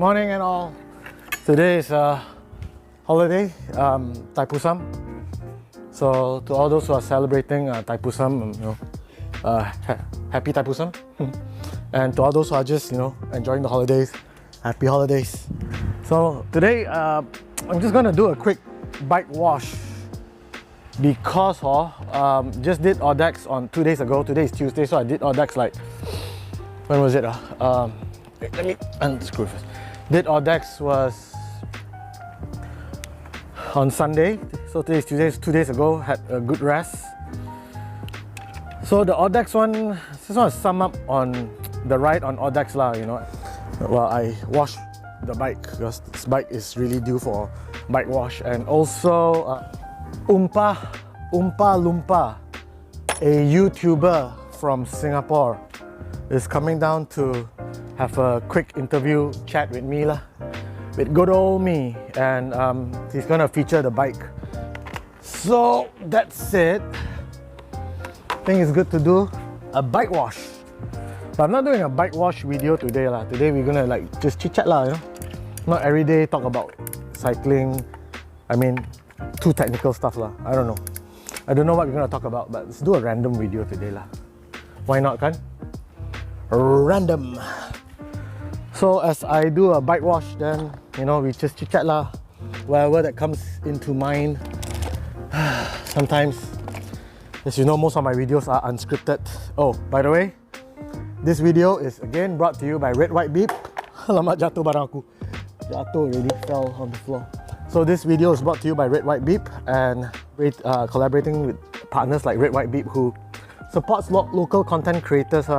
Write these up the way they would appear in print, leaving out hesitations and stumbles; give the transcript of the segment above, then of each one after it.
morning and all. Today is holiday, Taipusam. So to all those who are celebrating Taipusam, happy Taipusam. And to all those who are just, enjoying the holidays, happy holidays. So today, I'm just gonna do a quick bike wash because just did Audax on 2 days ago. Today is Tuesday, so I did Audax like, when was it? Let me unscrew first. Did Audax was on Sunday, so today is Tuesday, 2 days ago, had a good rest. So the Audax one, just want to sum up on the ride on Audax lah, Well, I washed the bike because this bike is really due for bike wash. And also Oompaa, Loompa, a YouTuber from Singapore, is coming down to have a quick interview chat with me lah, with good old me, and he's gonna feature the bike. So that's it. I think it's good to do a bike wash. But I'm not doing a bike wash video today lah. Today we're gonna just chit chat lah, Not every day talk about cycling. I mean, too technical stuff lah. I don't know. I don't know what we're gonna talk about, but let's do a random video today lah. Why not, kan? Random. So as I do a bike wash, then we just chit chat lah. Whatever that comes into mind. Sometimes, as you know, most of my videos are unscripted. Oh, by the way, this video is again brought to you by RedWhite Beep. Alamak, jatuh barang aku. Jatuh already, fell on the floor. So this video is brought to you by RedWhite Beep and collaborating with partners like RedWhite Beep who supports local content creators,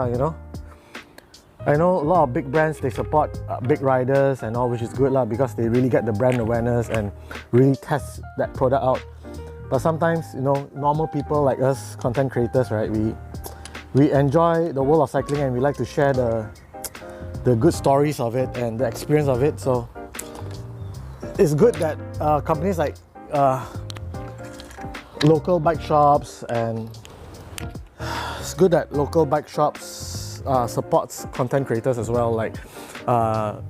I know a lot of big brands, they support big riders and all, which is good lah, because they really get the brand awareness and really test that product out. But sometimes, normal people like us, content creators, right, we enjoy the world of cycling and we like to share the good stories of it and the experience of it. So it's good that companies like local bike shops, and it's good that local bike shops supports content creators as well, like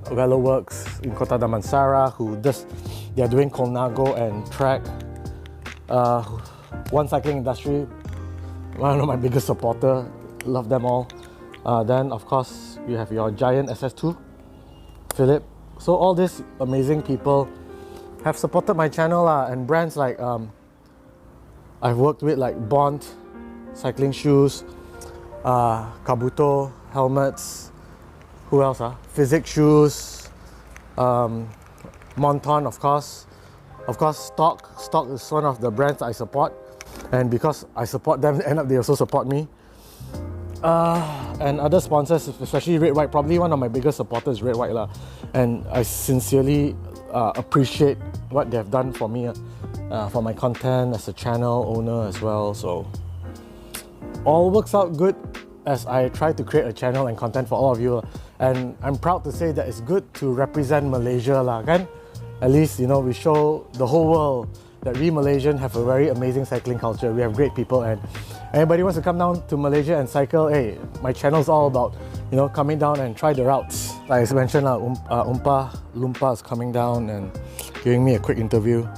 VeloWorks in Kota Damansara, they are doing Colnago and Track. One Cycling Industry, one of my biggest supporter, love them all. Then of course you have your giant SS2, Philip. So all these amazing people have supported my channel and brands like I've worked with like Bond cycling shoes, Kabuto helmets, who else? Physics shoes, Monton, of course. Stock is one of the brands I support, and because I support them, end up they also support me. And other sponsors, especially RedWhite, probably one of my biggest supporters is RedWhite lah. And I sincerely appreciate what they have done for me, for my content as a channel owner as well. So all works out good as I try to create a channel and content for all of you. And I'm proud to say that it's good to represent Malaysia lah, kan? At least, we show the whole world that we Malaysians have a very amazing cycling culture. We have great people, and anybody wants to come down to Malaysia and cycle, hey, my channel is all about, coming down and try the routes. Like I mentioned, Loompa is coming down and giving me a quick interview.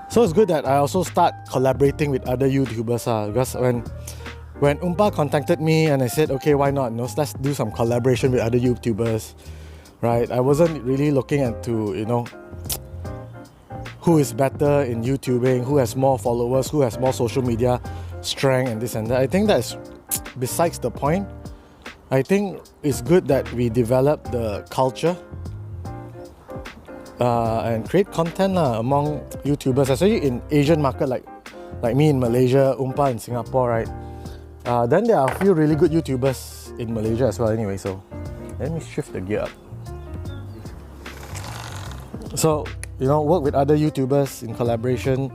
So it's good that I also start collaborating with other YouTubers, because when Oompaa contacted me and I said, okay, why not? Let's do some collaboration with other YouTubers, right? I wasn't really looking into, who is better in YouTubing, who has more followers, who has more social media strength and this and that. I think that's besides the point. I think it's good that we develop the culture and create content among YouTubers, especially in Asian market like me in Malaysia, Oompaa in Singapore, right? Then there are a few really good YouTubers in Malaysia as well anyway, so let me shift the gear up. So, work with other YouTubers in collaboration,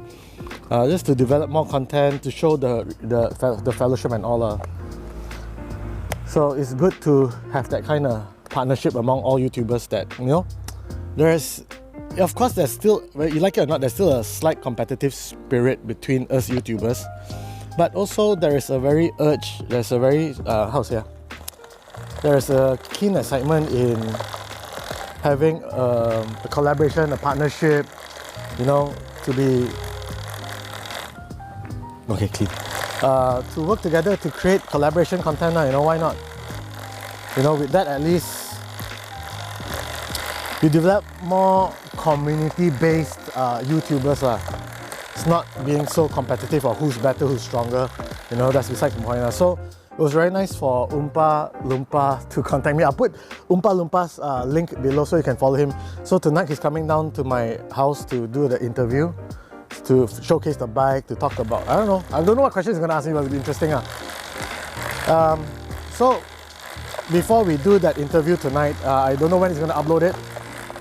just to develop more content, to show the fellowship and all. So it's good to have that kind of partnership among all YouTubers that, there's, of course there's still, whether you like it or not, there's still a slight competitive spirit between us YouTubers. But also there is a very there's a very, there's a keen excitement in having a collaboration, a partnership, you know, to be okay, clean. To work together to create collaboration content, you know, why not? You know, with that at least you develop more community-based YouTubers. It's not being so competitive or who's better, who's stronger. You know, that's beside the point. So it was very nice for Loompa to contact me. I'll put Loompa's link below so you can follow him. So tonight he's coming down to my house to do the interview, to showcase the bike, to talk about, I don't know what questions he's going to ask me, but it'll be interesting. So before we do that interview tonight, I don't know when he's going to upload it.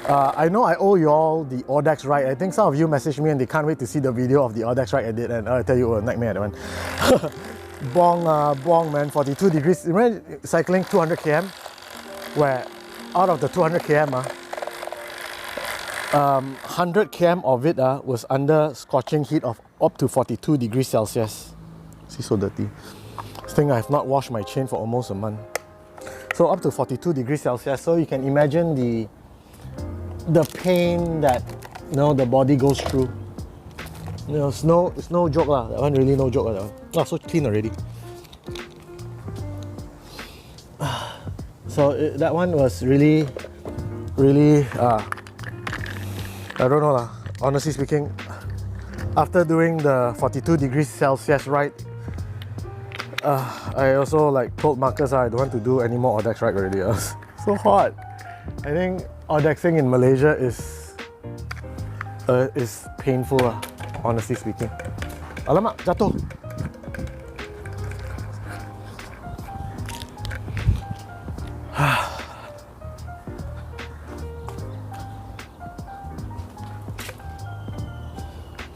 I know I owe you all the Audax ride. I think some of you messaged me and they can't wait to see the video of the Audax ride I did, and I'll tell you, a nightmare that one. Bong man, 42 degrees. Remember cycling 200 km, where out of the 200 km, 100 km of it was under scorching heat of up to 42 degrees Celsius. See, so dirty. This thing I have not washed my chain for almost a month. So up to 42 degrees Celsius. So you can imagine the pain that, you know, the body goes through. You know, it's no joke lah. That one really no joke lah. That one. Oh, so clean already. So that one was really, I don't know lah. Honestly speaking, after doing the 42 degrees Celsius ride, I also like told Marcus I don't want to do any more Audax ride already. It's so hot. I think Audaxing in Malaysia is painful lah, honestly speaking. Alamak, jatuh.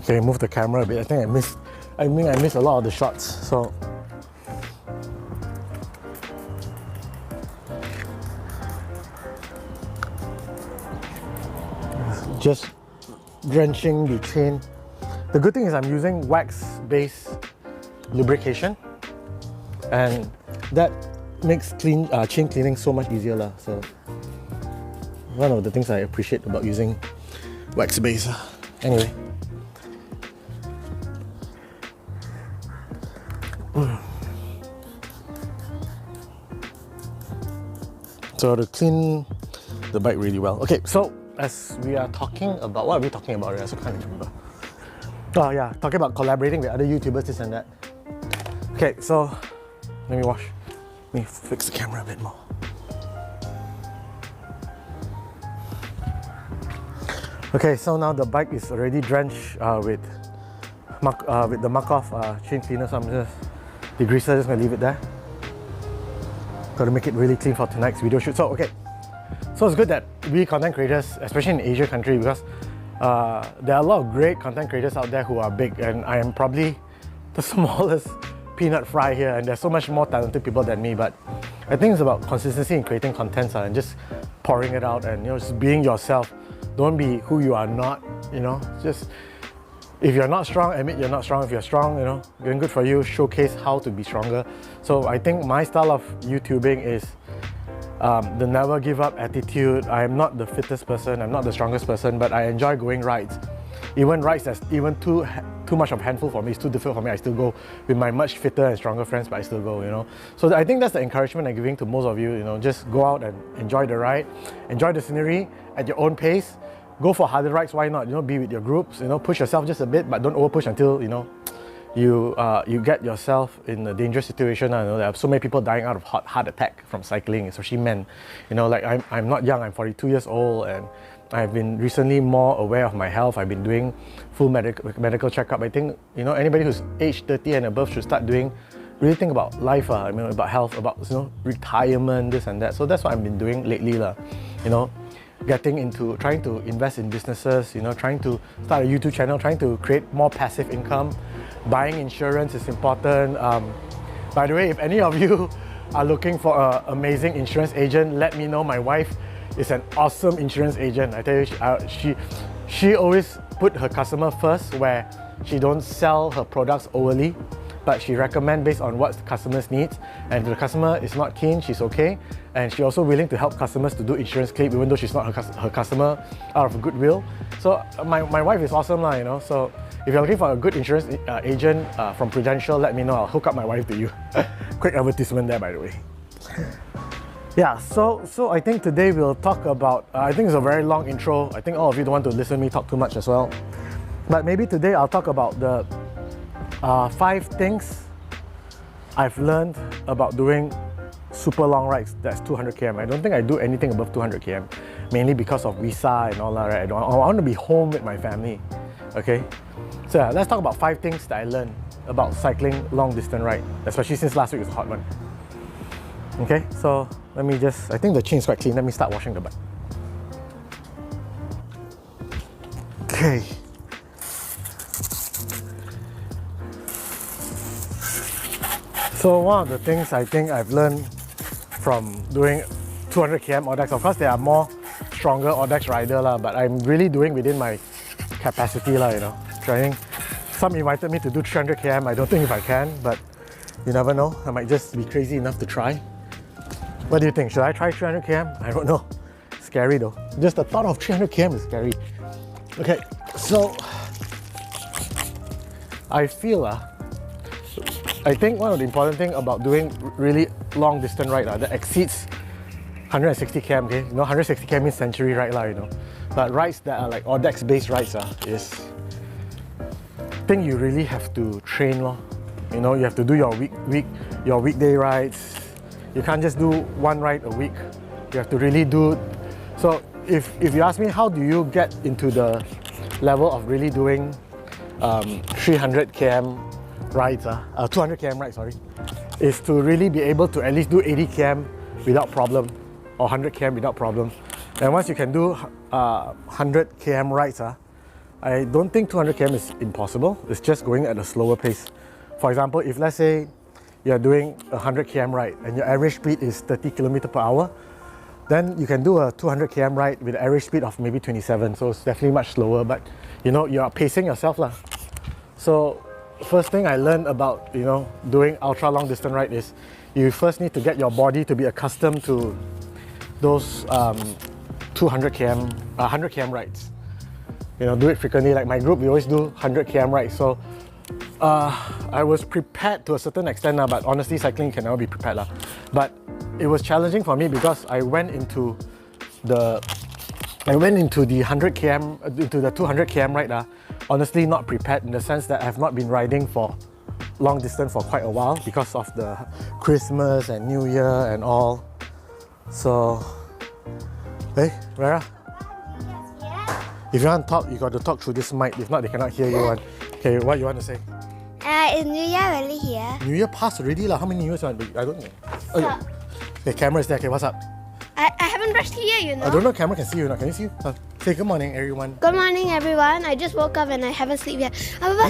Okay, move the camera a bit. I think I missed a lot of the shots. So just drenching the chain. The good thing is I'm using wax-based lubrication, and that makes chain cleaning so much easier lah. So one of the things I appreciate about using wax-based. Anyway. So to clean the bike really well. Okay, so as we are talking about, what are we talking about? I also can't remember. Oh yeah, talking about collaborating with other YouTubers, this and that. Okay, so let me fix the camera a bit more. Okay, so now the bike is already drenched with the Markov chain cleaner, so I'm just degreaser, just gonna leave it there. Got to make it really clean for tonight's video shoot. So okay, so it's good that we content creators, especially in Asia country, because there are a lot of great content creators out there who are big, and I am probably the smallest peanut fry here, and there's so much more talented people than me. But I think it's about consistency in creating content and just pouring it out, and just being yourself. Don't be who you are not. Just if you're not strong, admit you're not strong. If you're strong, then good for you. Showcase how to be stronger. So I think my style of YouTubing is the never give up attitude. I'm not the fittest person, I'm not the strongest person, but I enjoy going rides. Even rides that's even too much of a handful for me, it's too difficult for me, I still go with my much fitter and stronger friends, but I still go, So I think that's the encouragement I'm giving to most of you, just go out and enjoy the ride, enjoy the scenery at your own pace. Go for harder rides, why not? Be with your groups, push yourself just a bit, but don't over push until, you get yourself in a dangerous situation. There are so many people dying out of heart attack from cycling, especially men. Like I'm not young, I'm 42 years old, and I've been recently more aware of my health. I've been doing full medical checkup. I think, anybody who's age 30 and above should start really think about life, about health, about, retirement, this and that. So that's what I've been doing lately, getting into, trying to invest in businesses, trying to start a YouTube channel, trying to create more passive income. Buying insurance is important. By the way, if any of you are looking for an amazing insurance agent, let me know. My wife is an awesome insurance agent. I tell you, she always put her customer first, where she don't sell her products overly. but she recommends based on what the customers needs. And if the customer is not keen, she's okay. And she's also willing to help customers to do insurance claim, even though she's not her customer, out of goodwill. So my wife is awesome, you know. So if you're looking for a good insurance agent from Prudential, let me know. I'll hook up my wife to you. Quick advertisement there, by the way. Yeah, so I think today we'll talk about, I think it's a very long intro. I think all of you don't want to listen to me talk too much as well. But maybe today I'll talk about the 5 things I've learned about doing super long rides that's 200 km. I don't think I do anything above 200 km, mainly because of visa and all that, right? I want to be home with my family, okay? So yeah, let's talk about 5 things that I learned about cycling long distance ride, especially since last week was a hot one. Okay, so let me just, I think the chain is quite clean. Let me start washing the bike. Okay. So one of the things I think I've learned from doing 200 km Audax, of course there are more stronger Audax rider but I'm really doing within my capacity you know, trying. Some invited me to do 300 km, I don't think if I can, but you never know, I might just be crazy enough to try. What do you think? Should I try 300 km? I don't know. Scary though. Just the thought of 300 km is scary. Okay, so I feel I think one of the important things about doing really long distance ride that exceeds 160 km, okay? You know, 160 km means century ride, you know. But rides that are like Audax based rides is I think you really have to train. You know, you have to do your weekday rides. You can't just do one ride a week. You have to really do. So if you ask me, how do you get into the level of really doing 300 km rides, 200 km rides, sorry, is to really be able to at least do 80 km without problem, or 100 km without problem. And once you can do 100 km rides, I don't think 200 km is impossible. It's just going at a slower pace. For example, if let's say you're doing a 100 km ride and your average speed is 30 km per hour, then you can do a 200 km ride with an average speed of maybe 27. So it's definitely much slower, but you know, you're pacing yourself. So first thing I learned about, you know, doing ultra long distance ride is you first need to get your body to be accustomed to those 200 km, 100 km rides. You know, do it frequently. Like my group, we always do 100 km rides. So I was prepared to a certain extent, but honestly, cycling can never be prepared. But it was challenging for me because I went into the 100 km, into the 200 km ride, honestly not prepared, in the sense that I have not been riding for long distance for quite a while because of the Christmas and New Year and all. So, hey, Vera? Yes. If you want to talk, you got to talk through this mic. If not, they cannot hear you. Okay, what you want to say? Is New Year really here? New Year passed already. How many New Years? I don't know. Okay. Okay, camera is there. Okay, what's up? I haven't brushed here, you know. I don't know, camera can see you. Can you see you? Say good morning, everyone. Good morning, everyone. I just woke up and I haven't slept yet.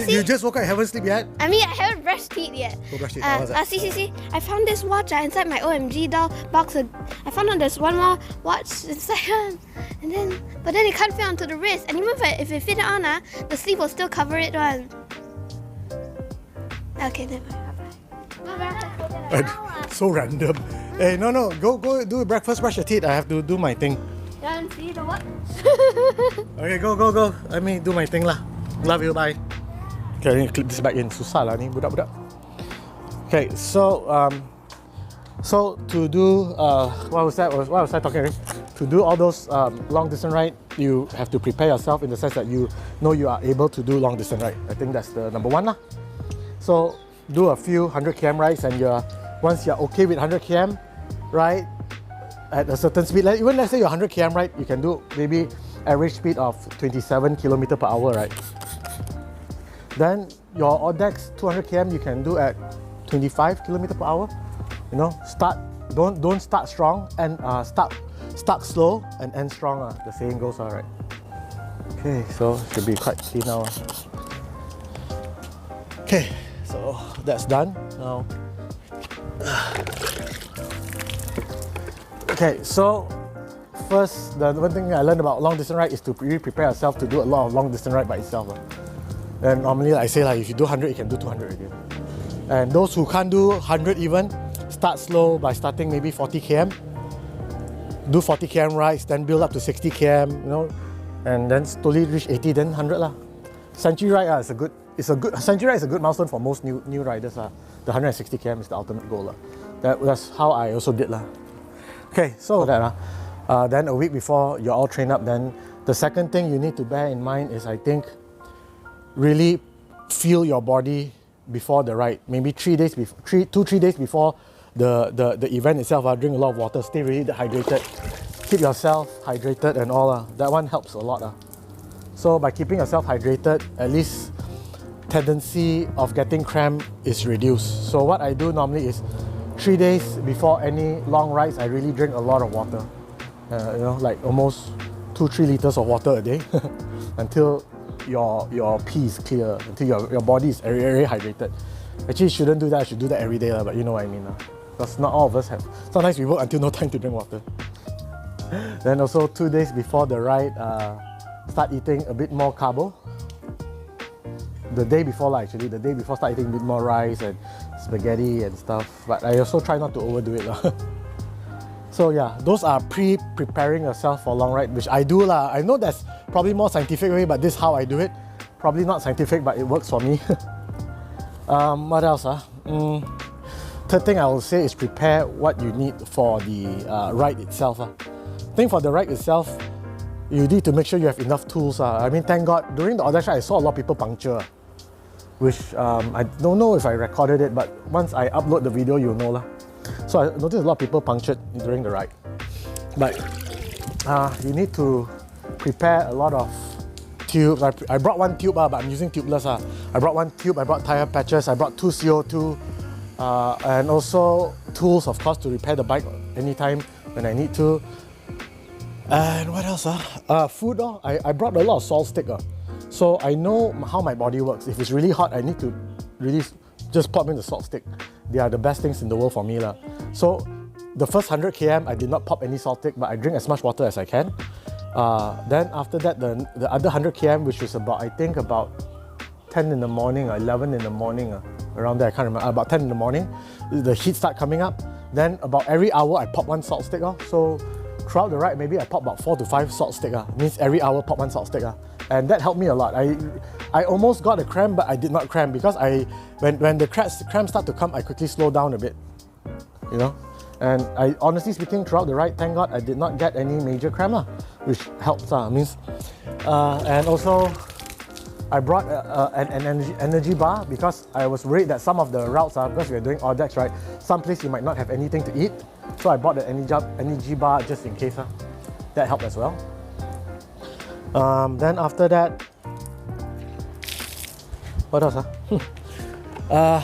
You just woke up and haven't slept yet? I mean, I haven't brushed teeth yet. Go brush teeth. What's that? See. I found this watch inside my OMG doll box. I found out there's one more watch inside. But then it can't fit onto the wrist. And even if it fit it on, the sleeve will still cover it on. Okay, never mind. So random. Hey, no, go do breakfast, brush your teeth. I have to do my thing. You want to see the watch? Okay, go. Let me do my thing lah. Love you, bye. Okay, I need to clip this back in. Susah lah ni, budak-budak. Okay, so to do what was I talking about? To do all those long distance ride, you have to prepare yourself in the sense that you know you are able to do long distance ride. I think that's the number one lah. So do a few 100 km rides, and once you're okay with 100 km ride at a certain speed, like even let's say you're 100 km ride, you can do maybe average speed of 27 km per hour, right? Then your Audax 200 km you can do at 25 km per hour. You know, don't start strong and start slow and end strong. The saying goes, all right. Okay, so should be quite clean now. Okay, so that's done now. Okay, so first, the one thing I learned about long distance ride is to really prepare yourself to do a lot of long distance ride by itself. And normally I say if you do 100, you can do 200 again. And those who can't do 100 even, start slow by starting maybe 40 km. Do 40 km rides, then build up to 60 km, you know, and then slowly reach 80, then 100 lah. Century ride is a good century ride is a good milestone for most new riders lah. The 160 km is the ultimate goal lah. That's how I also did lah. Okay, so that then a week before you're all trained up, then the second thing you need to bear in mind is, I think, really feel your body before the ride. Maybe 3 days before, 2-3 days before the event itself. Drink a lot of water, stay really hydrated, keep yourself hydrated and all. That one helps a lot. So by keeping yourself hydrated, at least tendency of getting cramp is reduced. So what I do normally is 3 days before any long rides, I really drink a lot of water. You know, like almost 2-3 liters of water a day until your pee is clear, until your body is very hydrated. Actually, you shouldn't do that. I should do that every day, but you know what I mean. Because not all of us have. Sometimes we work until no time to drink water. Then also 2 days before the ride, start eating a bit more carbo. The day before, actually, the day before, start eating a bit more rice and spaghetti and stuff. But I also try not to overdo it. So yeah, those are preparing yourself for a long ride, which I do lah. I know that's probably more scientific way, but this is how I do it. Probably not scientific, but it works for me. What else? Third thing I will say is prepare what you need for the ride itself. I think for the ride itself, you need to make sure you have enough tools. I mean, thank God, during the Audax ride, I saw a lot of people puncture, which I don't know if I recorded it, but once I upload the video, you'll know lah. So I noticed a lot of people punctured during the ride. But you need to prepare a lot of tubes. I brought one tube, but I'm using tubeless. I brought one tube, I brought tire patches, I brought 2 CO2, and also tools, of course, to repair the bike anytime when I need to. And what else? Food. I brought a lot of salt stick. So I know how my body works. If it's really hot, I need to really just pop in the salt stick. They are the best things in the world for me. So the first 100 km, I did not pop any salt stick, but I drink as much water as I can. Then after that, the other 100 km, which was about, I think about 10 in the morning or 11 in the morning, around there, I can't remember, about 10 in the morning, the heat start coming up. Then about every hour, I pop one salt stick. So throughout the ride, maybe I pop about 4 to 5 salt stick. Means every hour pop one salt stick. And that helped me a lot. I almost got a cramp, but I did not cramp because when the cramps start to come, I quickly slow down a bit. You know? And I, honestly speaking, throughout the ride, thank God I did not get any major cramp, which helps. And also, I brought an energy bar because I was worried that some of the routes, because we are doing Audax, right? Some place you might not have anything to eat. So I bought the energy bar just in case. That helped as well. Then after that, what else?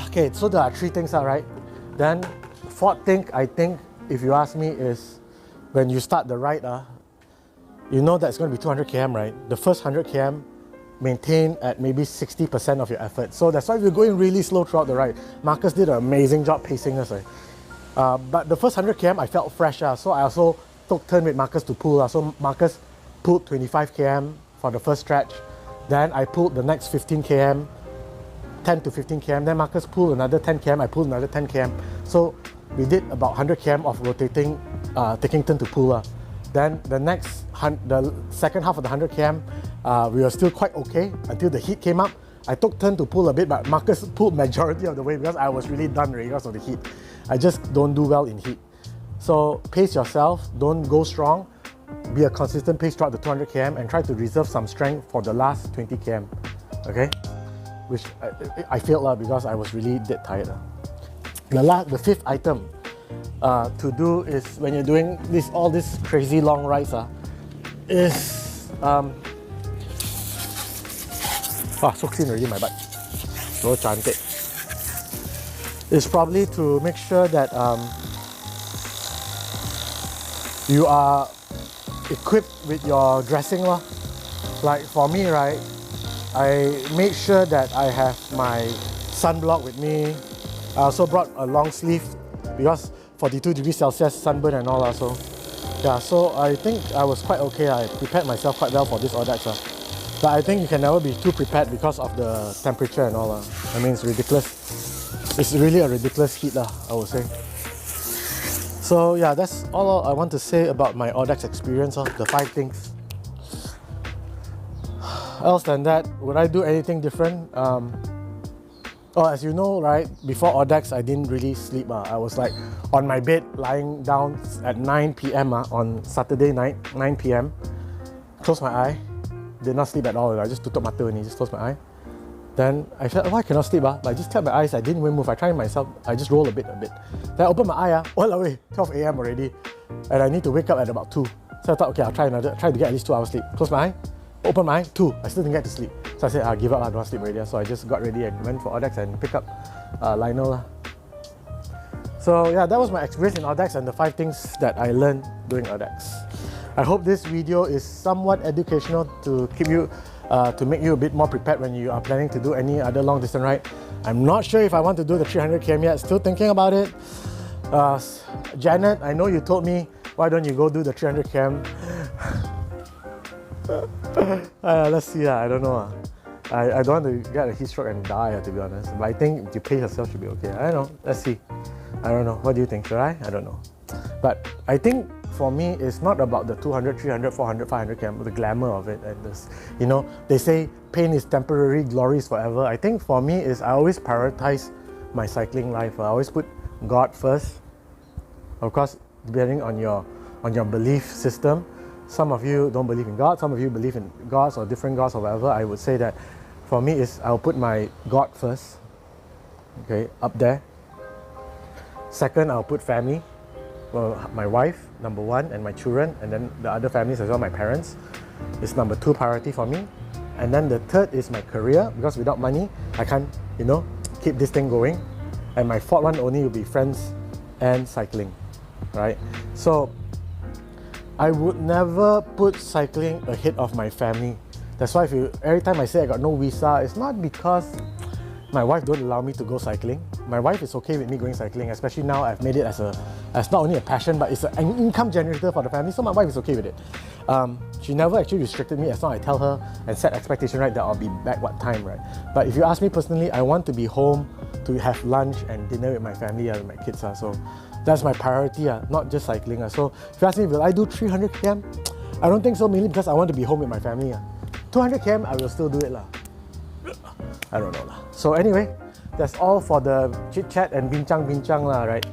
Okay, so there are 3 things, right? Then fourth thing, I think, if you ask me, is when you start the ride, you know that it's going to be 200 km, right? The first 100 km, maintain at maybe 60% of your effort. So that's why we're going really slow throughout the ride. Marcus did an amazing job pacing us. But the first 100 km, I felt fresh. So I also took turn with Marcus to pull. So Marcus pulled 25 km for the first stretch. Then I pulled the next 15 km, 10 to 15 km. Then Marcus pulled another 10 km. I pulled another 10 km. So we did about 100 km of rotating, taking turn to pull. Then the second half of the 100 km, we were still quite okay until the heat came up. I took turn to pull a bit, but Marcus pulled majority of the way because I was really done already because of the heat. I just don't do well in heat. So pace yourself, don't go strong, be a consistent pace throughout the 200 km and try to reserve some strength for the last 20 km, okay? Which I failed because I was really dead tired. The fifth item to do is when you're doing all these crazy long rides is so clean already my butt. So cantik. Is probably to make sure that you are equipped with your dressing. Like for me, right, I made sure that I have my sunblock with me. I also brought a long sleeve because 42 degrees Celsius sunburn and all. So yeah, so I think I was quite okay. I prepared myself quite well for this Audax. But I think you can never be too prepared because of the temperature and all. I mean, it's ridiculous. it's really a ridiculous heat lah, I would say. So yeah, that's all I want to say about my Audax experience, the 5 things. Else than that, would I do anything different? As you know, right, before Audax, I didn't really sleep. I was like on my bed, lying down at 9 p.m. On Saturday night, 9 p.m. Closed my eye, did not sleep at all. I just tutup mata and just closed my eye. Then I felt, I cannot sleep. But I just kept my eyes, I didn't even move. I tried myself, I just rolled a bit. Then I opened my eye, all the way, 12 a.m. already. And I need to wake up at about 2. So I thought, okay, I'll try to get at least 2 hours sleep. Close my eye, open my eye, 2. I still didn't get to sleep. So I said, I'll give up, I don't want to sleep already. So I just got ready and went for Audax and picked up Lionel. So yeah, that was my experience in Audax and the 5 things that I learned doing Audax. I hope this video is somewhat educational to keep you, to make you a bit more prepared when you are planning to do any other long distance ride. I'm not sure if I want to do the 300 km yet, still thinking about it. Janet, I know you told me, why don't you go do the 300 km? Let's see, I don't know. I don't want to get a heat stroke and die, to be honest. But I think if you pace yourself, should be okay. I don't know, let's see. I don't know, what do you think? Should I? I don't know. But I think for me, it's not about the 200, 300, 400, 500 km, the glamour of it. And this, you know, they say pain is temporary, glory is forever. I think for me, is I always prioritize my cycling life. I always put God first. Of course, depending on your belief system. Some of you don't believe in God, some of you believe in gods or different gods or whatever. I would say that for me is I'll put my God first, okay, up there. Second, I'll put family, well, my wife, number 1, and my children, and then the other families as well, my parents, is number 2 priority for me. And then the third is my career, because without money, I can't, you know, keep this thing going. And my 4th one only will be friends and cycling, right? So I would never put cycling ahead of my family. That's why every time I say I got no visa, it's not because my wife don't allow me to go cycling. My wife is okay with me going cycling, especially now I've made it as not only a passion, but it's an income generator for the family, so my wife is okay with it. She never actually restricted me as long as I tell her and set expectation right that I'll be back what time, right? But if you ask me personally, I want to be home to have lunch and dinner with my family and my kids. So that's my priority, not just cycling. So if you ask me, will I do 300 km? I don't think so, mainly because I want to be home with my family. 200 km, I will still do it. I don't know. So anyway, that's all for the chit chat and bincang right?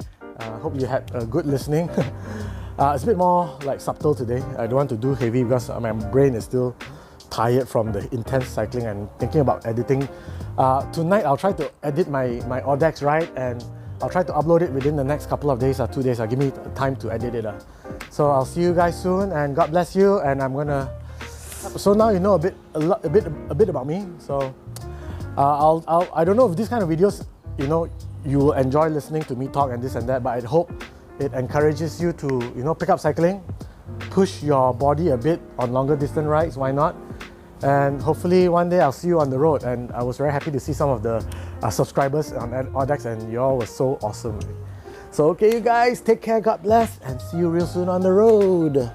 Hope you had a good listening. It's a bit more like subtle today. I don't want to do heavy because my brain is still tired from the intense cycling and thinking about editing. Tonight I'll try to edit my Audax ride and I'll try to upload it within the next couple of days or 2 days. Give me time to edit it. So I'll see you guys soon and God bless you. And I'm gonna. So now you know a bit about me. So I don't know if these kind of videos, you know, you will enjoy listening to me talk and this and that. But I hope it encourages you to, you know, pick up cycling, push your body a bit on longer distance rides. Why not? And hopefully one day I'll see you on the road. And I was very happy to see some of the subscribers on Audax, and you all were so awesome. So okay, you guys, take care, God bless, and see you real soon on the road.